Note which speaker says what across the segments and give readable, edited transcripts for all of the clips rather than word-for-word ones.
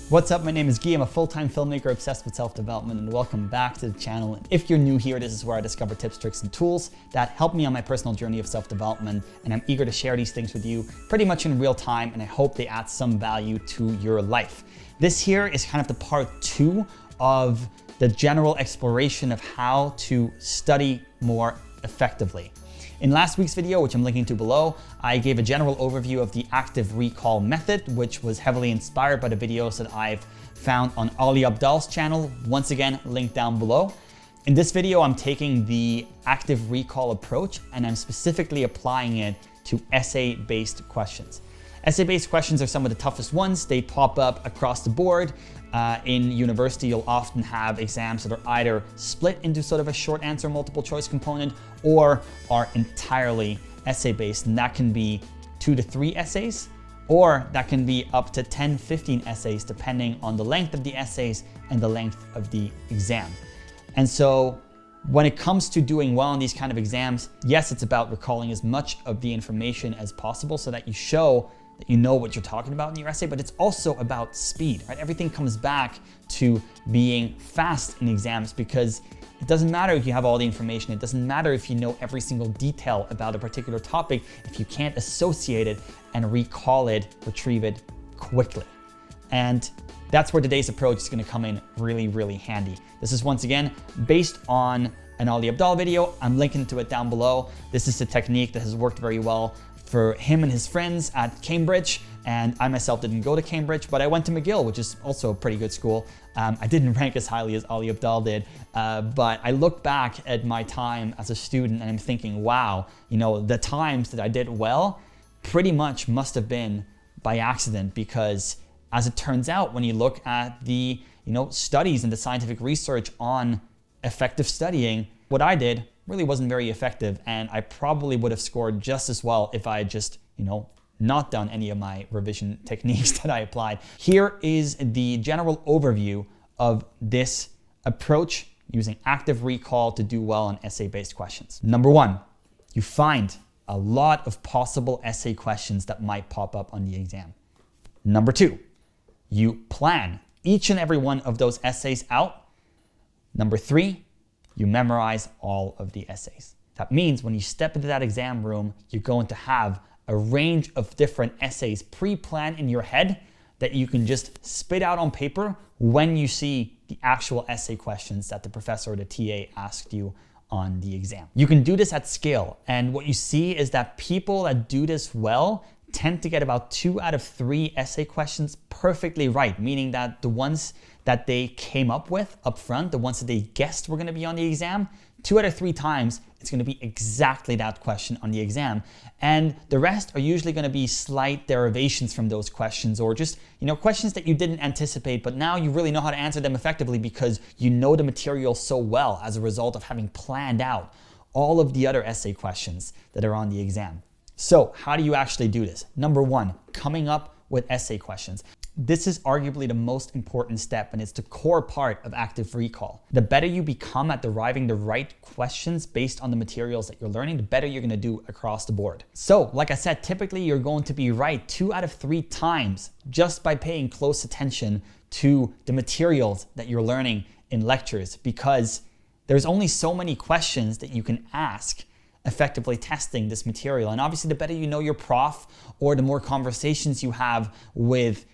Speaker 1: What's up? My name is Guy. I'm a full-time filmmaker obsessed with self-development, and welcome back to the channel. And if you're new here, this is where I discover tips, tricks, and tools that help me on my personal journey of self-development, and I'm eager to share these things with you pretty much in real time, and I hope they add some value to your life. This here is kind of the part 2 of the general exploration of how to study more effectively. In last week's video, which I'm linking to below, I gave a general overview of the active recall method, which was heavily inspired by the videos that I've found on Ali Abdaal's channel, once again, linked down below. In this video, I'm taking the active recall approach and I'm specifically applying it to essay-based questions. Essay-based questions are some of the toughest ones. They pop up across the board. In university, you'll often have exams that are either split into sort of a short answer multiple choice component or are entirely essay-based. And that can be 2 to 3 essays, or that can be up to 10, 15 essays, depending on the length of the essays and the length of the exam. And so when it comes to doing well in these kind of exams, yes, it's about recalling as much of the information as possible so that you show that you know what you're talking about in your essay, but it's also about speed, right? Everything comes back to being fast in exams, because it doesn't matter if you have all the information. It doesn't matter if you know every single detail about a particular topic if you can't associate it and recall it, retrieve it quickly. And that's where today's approach is gonna come in really, really handy. This is once again based on an Ali Abdaal video. I'm linking to it down below. This is a technique that has worked very well for him and his friends at Cambridge, and I myself didn't go to Cambridge, but I went to McGill, which is also a pretty good school. I didn't rank as highly as Ali Abdaal did, but I look back at my time as a student and I'm thinking, wow, you know, the times that I did well pretty much must have been by accident, because as it turns out, when you look at the studies and the scientific research on effective studying, what I did really wasn't very effective, and I probably would have scored just as well if I had just, not done any of my revision techniques that I applied. Here is the general overview of this approach using active recall to do well on essay-based questions. Number 1, you find a lot of possible essay questions that might pop up on the exam. Number 2, you plan each and every one of those essays out. Number 3, you memorize all of the essays. That means when you step into that exam room, you're going to have a range of different essays pre-planned in your head that you can just spit out on paper when you see the actual essay questions that the professor or the TA asked you on the exam. You can do this at scale, and what you see is that people that do this well tend to get about 2 out of 3 essay questions perfectly right, meaning that the ones that they came up with up front, the ones that they guessed were gonna be on the exam, 2 out of 3 times, it's gonna be exactly that question on the exam. And the rest are usually gonna be slight derivations from those questions, or just, questions that you didn't anticipate, but now you really know how to answer them effectively because you know the material so well as a result of having planned out all of the other essay questions that are on the exam. So how do you actually do this? Number 1, coming up with essay questions. This is arguably the most important step, and it's the core part of active recall. The better you become at deriving the right questions based on the materials that you're learning, the better you're gonna do across the board. So, like I said, typically you're going to be right 2 out of 3 times just by paying close attention to the materials that you're learning in lectures, because there's only so many questions that you can ask effectively testing this material. And obviously the better you know your prof, or the more conversations you have with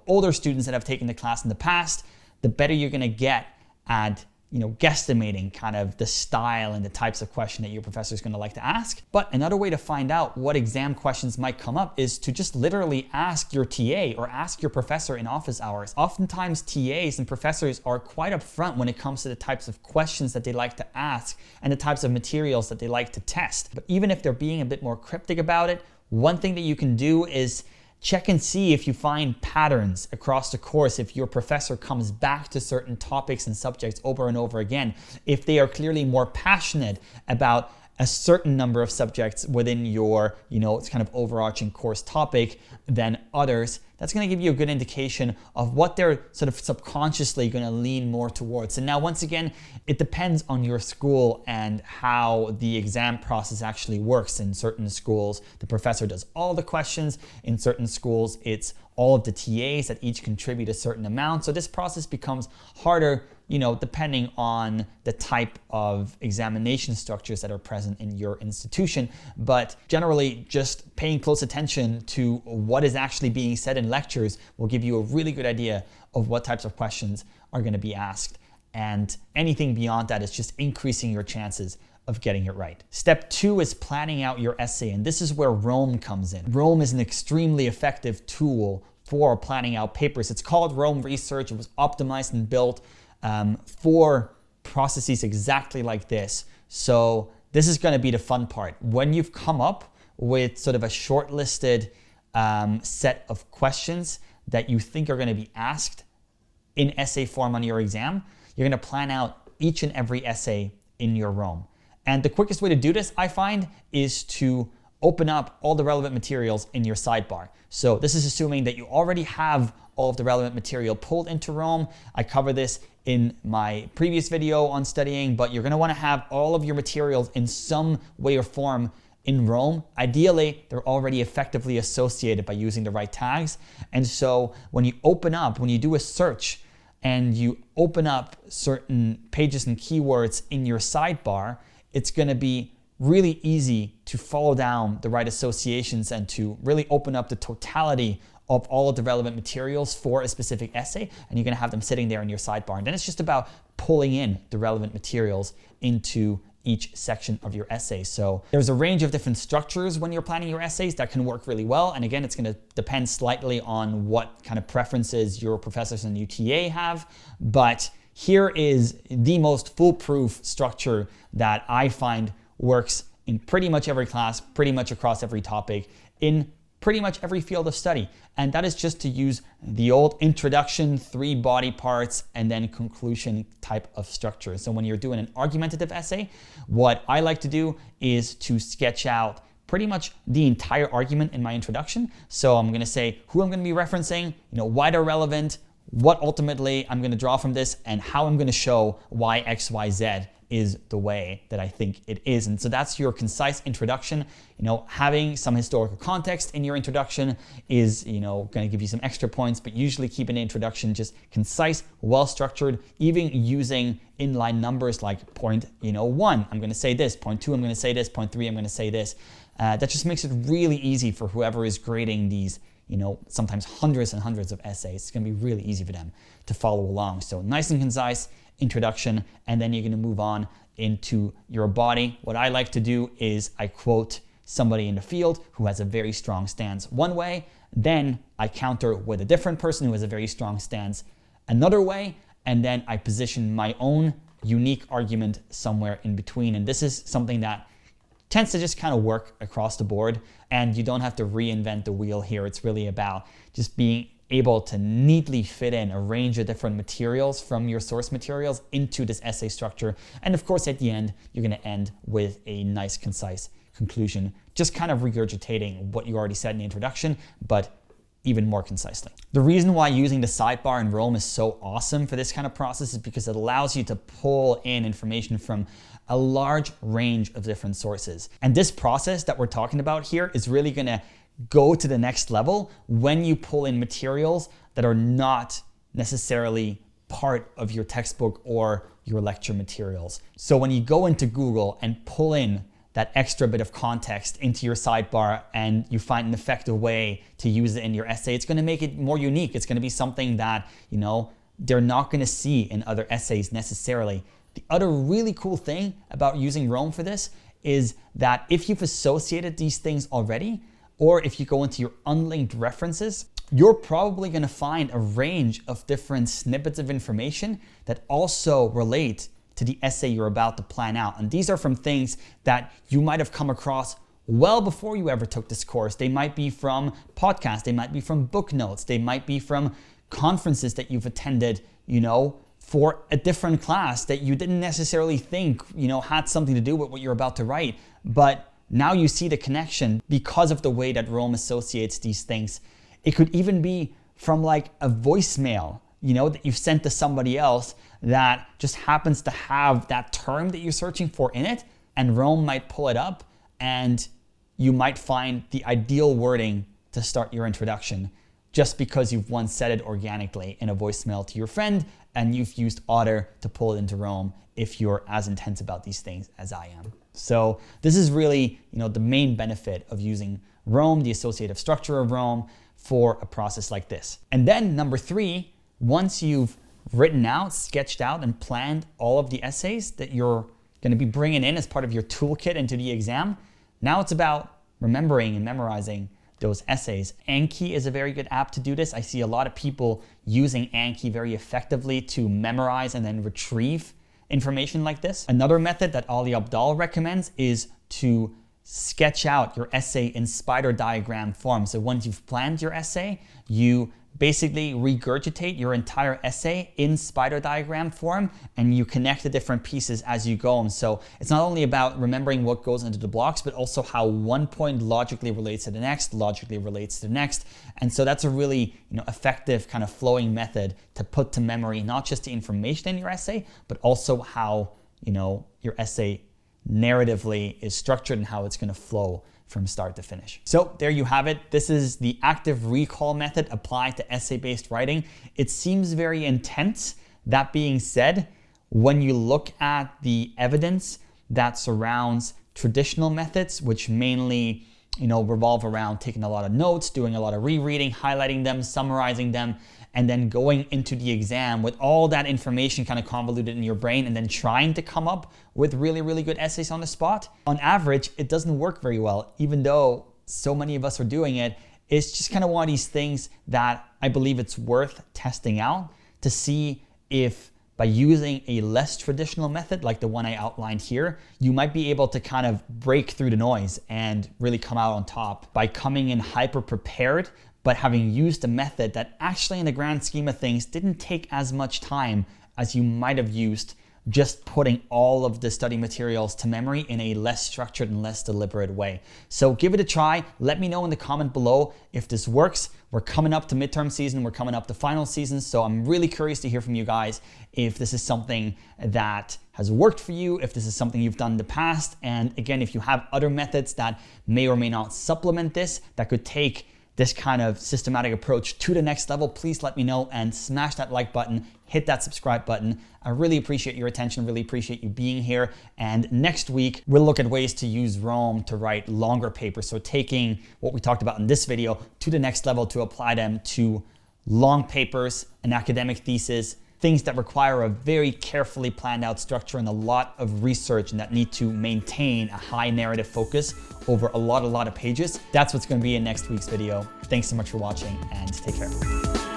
Speaker 1: older students that have taken the class in the past, the better you're gonna get at guesstimating kind of the style and the types of question that your professor is gonna like to ask. But another way to find out what exam questions might come up is to just literally ask your TA or ask your professor in office hours. Oftentimes TAs and professors are quite upfront when it comes to the types of questions that they like to ask and the types of materials that they like to test. But even if they're being a bit more cryptic about it, one thing that you can do is check and see if you find patterns across the course, if your professor comes back to certain topics and subjects over and over again, if they are clearly more passionate about a certain number of subjects within your, it's kind of overarching course topic than others. That's going to give you a good indication of what they're sort of subconsciously going to lean more towards. And now, once again, it depends on your school and how the exam process actually works. In certain schools, the professor does all the questions. In certain schools, it's all of the TAs that each contribute a certain amount. So this process becomes harder, depending on the type of examination structures that are present in your institution. But generally, just paying close attention to what is actually being said in lectures will give you a really good idea of what types of questions are going to be asked. And anything beyond that is just increasing your chances of getting it right. Step 2 is planning out your essay, and this is where Rome comes in. Rome is an extremely effective tool for planning out papers. It's called Rome Research. It was optimized and built for processes exactly like this. So this is going to be the fun part. When you've come up with sort of a shortlisted set of questions that you think are going to be asked in essay form on your exam, you're going to plan out each and every essay in your Rome. And the quickest way to do this, I find, is to open up all the relevant materials in your sidebar. So this is assuming that you already have all of the relevant material pulled into Rome. I cover this in my previous video on studying, but you're going to want to have all of your materials in some way or form in Rome. Ideally, they're already effectively associated by using the right tags. And so when you do a search and you open up certain pages and keywords in your sidebar, it's going to be really easy to follow down the right associations and to really open up the totality of all of the relevant materials for a specific essay, and you're going to have them sitting there in your sidebar. And then it's just about pulling in the relevant materials into each section of your essay. So there's a range of different structures when you're planning your essays that can work really well. And again, it's going to depend slightly on what kind of preferences your professors and UTA have. But here is the most foolproof structure that I find works in pretty much every class, pretty much across every topic, in pretty much every field of study. And that is just to use the old introduction, 3 body parts, and then conclusion type of structure. So when you're doing an argumentative essay, what I like to do is to sketch out pretty much the entire argument in my introduction. So I'm gonna say who I'm gonna be referencing, why they're relevant, what ultimately I'm gonna draw from this, and how I'm gonna show why X, Y, Z is the way that I think it is. And so that's your concise introduction. Having some historical context in your introduction is, going to give you some extra points, but usually keep an introduction just concise, well-structured, even using inline numbers like point, 1, I'm going to say this, point 2, I'm going to say this, point 3, I'm going to say this. That just makes it really easy for whoever is grading these, sometimes hundreds and hundreds of essays. It's going to be really easy for them to follow along. So nice and concise introduction, and then you're going to move on into your body. What I like to do is I quote somebody in the field who has a very strong stance one way, then I counter with a different person who has a very strong stance another way, and then I position my own unique argument somewhere in between. And this is something that tends to just kind of work across the board, and you don't have to reinvent the wheel here. It's really about just being able to neatly fit in a range of different materials from your source materials into this essay structure. And of course, at the end, you're going to end with a nice, concise conclusion, just kind of regurgitating what you already said in the introduction, but even more concisely. The reason why using the sidebar in Rome is so awesome for this kind of process is because it allows you to pull in information from a large range of different sources. And this process that we're talking about here is really going to go to the next level when you pull in materials that are not necessarily part of your textbook or your lecture materials. So when you go into Google and pull in that extra bit of context into your sidebar and you find an effective way to use it in your essay, it's going to make it more unique. It's going to be something that, they're not going to see in other essays necessarily. The other really cool thing about using Rome for this is that if you've associated these things already, or if you go into your unlinked references, you're probably going to find a range of different snippets of information that also relate to the essay you're about to plan out. And these are from things that you might have come across well before you ever took this course. They might be from podcasts, they might be from book notes, they might be from conferences that you've attended, for a different class that you didn't necessarily think, had something to do with what you're about to write. But now you see the connection because of the way that Rome associates these things. It could even be from like a voicemail, that you've sent to somebody else that just happens to have that term that you're searching for in it, and Rome might pull it up and you might find the ideal wording to start your introduction just because you've once said it organically in a voicemail to your friend and you've used Otter to pull it into Rome if you're as intense about these things as I am. So this is really, the main benefit of using Rome, the associative structure of Rome, for a process like this. And then number 3, once you've written out, sketched out, and planned all of the essays that you're going to be bringing in as part of your toolkit into the exam, now it's about remembering and memorizing those essays. Anki is a very good app to do this. I see a lot of people using Anki very effectively to memorize and then retrieve information like this. Another method that Ali Abdaal recommends is to sketch out your essay in spider diagram form. So once you've planned your essay, you basically regurgitate your entire essay in spider diagram form, and you connect the different pieces as you go. And so it's not only about remembering what goes into the blocks, but also how one point logically relates to the next, logically relates to the next. And so that's a really effective kind of flowing method to put to memory, not just the information in your essay, but also how your essay narratively is structured and how it's going to flow from start to finish. So there you have it. This is the active recall method applied to essay-based writing. It seems very intense. That being said, when you look at the evidence that surrounds traditional methods, which mainly revolve around taking a lot of notes, doing a lot of rereading, highlighting them, summarizing them, and then going into the exam with all that information kind of convoluted in your brain and then trying to come up with really, really good essays on the spot. On average, it doesn't work very well, even though so many of us are doing it. It's just kind of one of these things that I believe it's worth testing out to see if by using a less traditional method like the one I outlined here, you might be able to kind of break through the noise and really come out on top by coming in hyper prepared, but having used a method that actually in the grand scheme of things didn't take as much time as you might have used just putting all of the study materials to memory in a less structured and less deliberate way. So give it a try. Let me know in the comment below if this works. We're coming up to midterm season. We're coming up to final season. So I'm really curious to hear from you guys if this is something that has worked for you, if this is something you've done in the past. And again, if you have other methods that may or may not supplement this, that could take this kind of systematic approach to the next level, please let me know and smash that like button, hit that subscribe button. I really appreciate your attention, really appreciate you being here. And next week, we'll look at ways to use Rome to write longer papers. So taking what we talked about in this video to the next level to apply them to long papers, an academic thesis, things that require a very carefully planned out structure and a lot of research and that need to maintain a high narrative focus over a lot of pages. That's what's going to be in next week's video. Thanks so much for watching and take care.